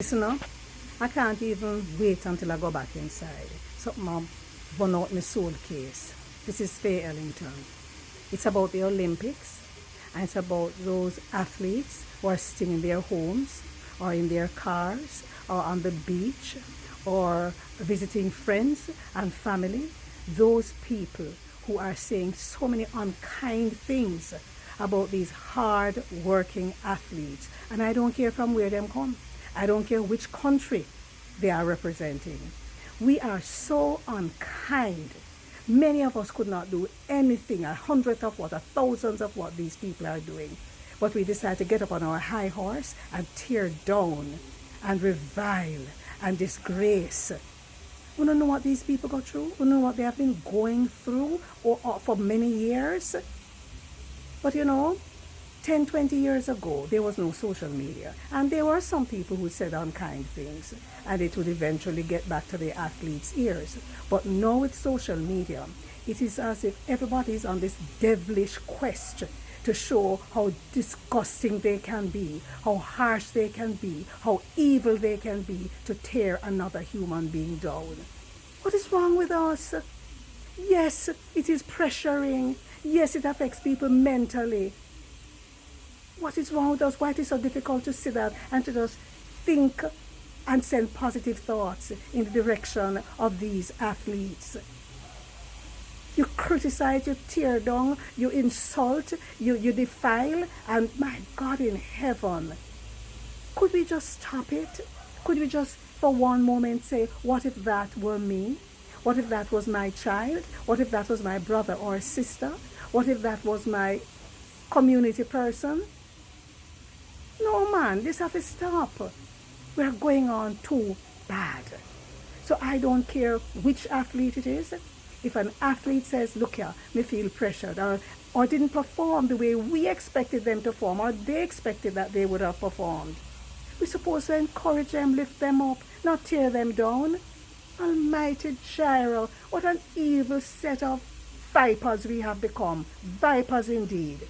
Listen up, I can't even wait until I go back inside. Something I'll burn out my soul case. This is Faye Ellington. It's about the Olympics, and it's about those athletes who are sitting in their homes or in their cars or on the beach or visiting friends and family. Those people who are saying so many unkind things about these hard working athletes. And I don't care from where them come. I don't care which country they are representing. We are so unkind. Many of us could not do anything, a hundredth of what, a thousandth of what these people are doing. But we decide to get up on our high horse and tear down and revile and disgrace. We don't know what these people go through. We don't know what they have been going through or for many years. But 10, 20 years ago, there was no social media. And there were some people who said unkind things, and it would eventually get back to the athletes' ears. But now with social media, it is as if everybody is on this devilish quest to show how disgusting they can be, how harsh they can be, how evil they can be to tear another human being down. What is wrong with us? Yes, it is pressuring. Yes, it affects people mentally. What is wrong with us? Why it is so difficult to sit down and to just think and send positive thoughts in the direction of these athletes? You criticize, you tear down, you insult, you defile, and my God in heaven, could we just stop it? Could we just for one moment say, what if that were me? What if that was my child? What if that was my brother or sister? What if that was my community person? No, man, this have to stop. We're going on too bad. So I don't care which athlete it is. If an athlete says, look here, me feel pressured, or didn't perform the way we expected them to perform, or they expected that they would have performed, we're supposed to encourage them, lift them up, not tear them down. Almighty Jireh, what an evil set of vipers we have become. Vipers indeed.